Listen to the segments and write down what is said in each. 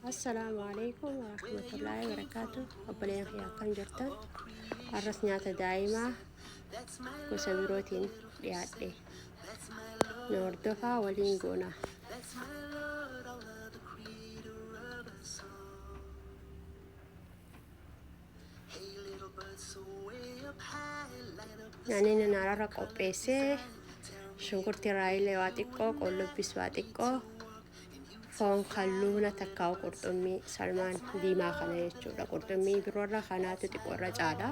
Assalamu alaikum warahmatullahi wabarakatuh. Obboleen kiyya akkam jirtan? Har'as nyaata daa'imaa gosa birootiin dhiyaadhe. Nu hordofaa waliin goona. Nyaanni narra qopheessee shunkurtii raayillee waa xiqqoo, qullubbii waa xiqqoo, foon kalluuna takkaa qurxummii salmaan diimaa kana jechuudha. Qurxummii biroorra kanaatu xiqqoorra caala.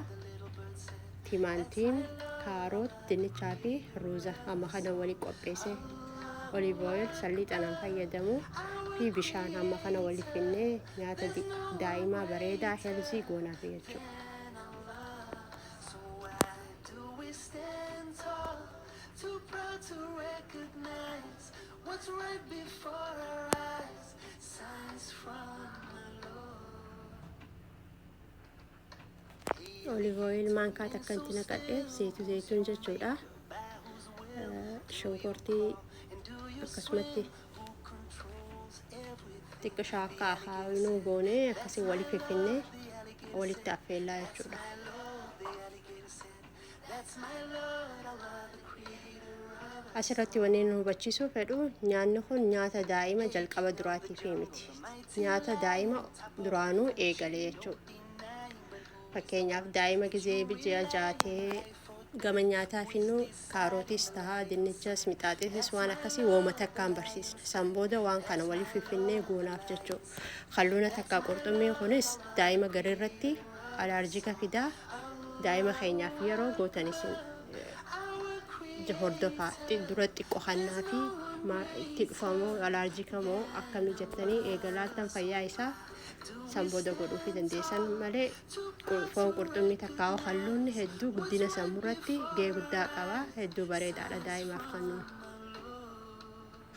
Timaantiin, kaaroot, dinnichaa fi ruuza amma kana waliin qopheessee olive oil salliixanaan fayyadamu fi bishaan amma kana waliin finnee nyaata daa'imaa bareedaa heelzii goonaaf jechuudha. What's right before our eyes, signs from the Lord. Olive oil maankaa takkanti naqadhe zayituun jechuudha. Shunkurtii akkasumatti xiqqoo shaakkaa haawinuu goonee akkasii walitti finnee walitti affeellaa jechuudha. Asirratti wanni nu hubachiisuu fedhu nyaanni kun nyaata daa'ima jalqaba duraatiif miti. Nyaata daa'ima duraanuu eegale jechuudha. Fakkeenyaaf daa'ima gizee biyya jaatee gama nyaataa finnu kaarootis tahaa dinnichas mixaaxis waan akkasii wooma takkaan barsiisna. San booda waan kana waliif finnee goonaaf jechuudha. Kalluuna takkaa qurxummii kunis daa'ima garirratti alaarjika fidaa daa'ima keenyaaf yeroo gootanis hordofaa duratti qo'annaa fi itti dhufamoo alaarjikamoo akkamii jettanii eegalaatan fayyaa isaa san booda godhuufi dandeessan malee foon qurxummii takkaa'u kalluunni hedduu guddina sammurratti gahee guddaa qaba. Hedduu bareedaadha daa'imaaf kennuun.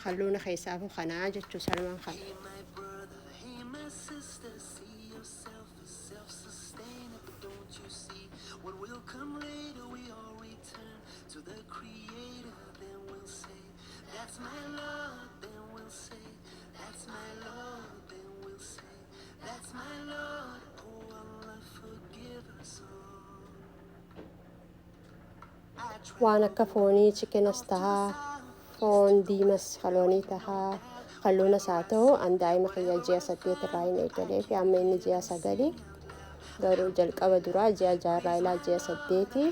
Kalluuna keessaafuu kanaa jechuu salmaan kana. To the Creator, then we'll say, that's my Lord, then we'll say, that's my Lord, then we'll say, that's my Lord, oh Allah, forgive us all. Waan akka foonii chikenas tahaa, foon diimas kaloonii tahaa, kalluunas haa ta'u an daa'ima kiyya ji'a 8 irraa hin eegalee fi amma inni ji'a 9 garuu jalqaba duraa ji'a 6 ilaa ji'a 8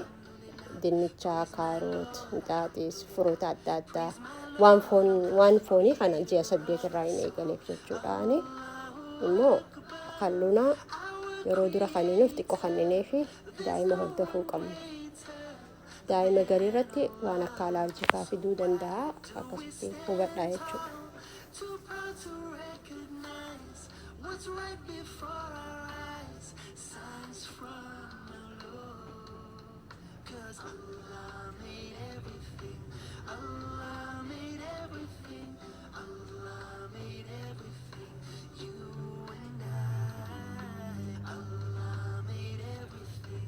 dinnicha, kaaroot, mixaaxis, firoota adda addaa waan foonii kana ji'a 8 irraa hin eegaleef jechuudhaani. Immoo kalluuna yeroo dura kanninuuf xiqqoo kanninee fi daa'ima hordofuu qabna. Daa'ima garii irratti waan akka alaarjikaa fiduu danda'a akkasitti hubadhaa jechuudha. Allah made everything, Allah made everything, Allah made everything, you and I, Allah made everything,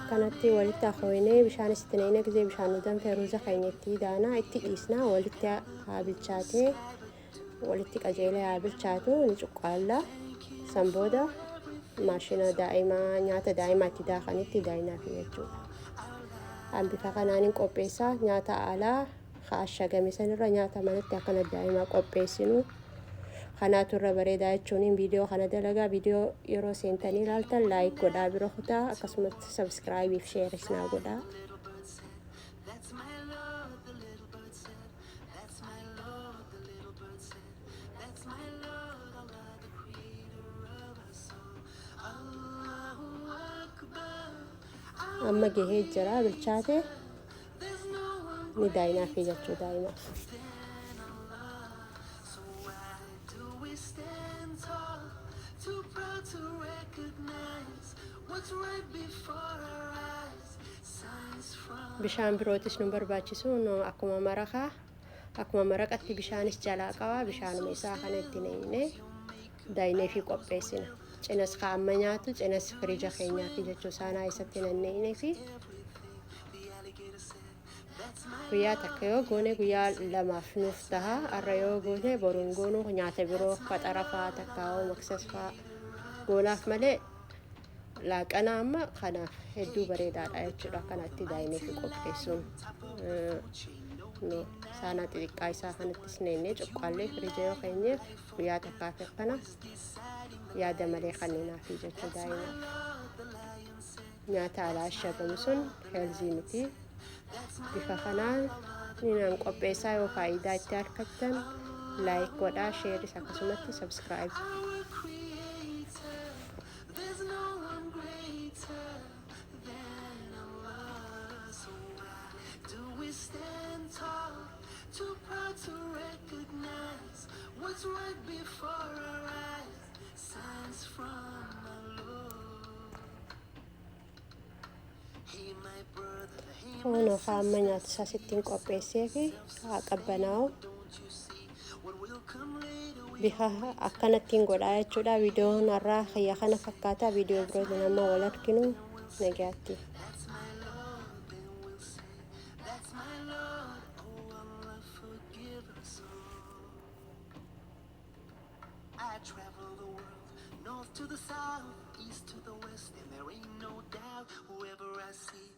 kanatti walitti akhoinee bishaan istineena gizee bishaan nudan feruuza keenyatti daanaa itti dhiisnaa walitti haa bilchaatee walitti qajeelee haa bilchaatu ni cuqqaalla. San booda maashina daa'imaa nyaata daa'imaa itti daakanitti daa'inaaf jechuudha. Bifa kanaan qopheessaa nyaata alaa ashagame sanirra nyaata manatti akkana daa'imaa qopheessinu kanaatu irra bareedaa jechuun viidiyoo kana dalagaa viidiyoo yeroo seentanii ilaaltan laayik godhaa biroo kutaa akkasumas sabskiraayib fi sheeris naa godhaa. Amma gahee jira bilchaate ni daa'inaaf jechuu daa'imaaf. Bishaan birootis nu barbaachisu akkuma marakaa akkuma maraqatti bishaanis jalaa qaba. Bishaanuma isaa kana itti neenyee daa'inee fi qopheessina. Cinas kaa'amma nyaatu cinas firija keenyaa fi jechuu isaanaa isatti nanneenee fi guyyaa takka yoo goone guyyaa lamaaf nuuf taha. Har'a yoo goone boruun goonu nyaata biroo faxara fa'aa takkaa'oo maksas fa'aa goonaaf malee laaqana amma kanaaf hedduu bareedaadha jechuudha. Kanatti daa'imniif qopheessuun no saana xixiqqaa isaa kanattis neennee cuqqaallee firija yoo keenyeef guyyaa takkaaf akkana yaada malee kanneenaafi jechuu daa'imnaaf. Nyaata alaa ashagamu sun heelzii miti. Bifa kanaan ninaan qopheessaa yoo faayidaa itti argattan laayik godhaa, sheeris akkasumatti sabskiraayib. Too proud to recognize what's right before our eyes. Signs from my Lord. Hey, my brother, hey, my Foon of amma nyaata isaa sittiin qopheessee fi haa qabbanaa'u. don't you see what will come later? Bifa akkanattiin godhaa jechuudha. Viidiyoon har'aa xiyya kana fakkaata. Viidiyoo birootiin amma wal arginu nagaatti. That's my Lord, then we'll say, that's my Lord. Oh, Allah, forgive us all. I travel the world, north to the south, east to the west, and there ain't no doubt whoever I see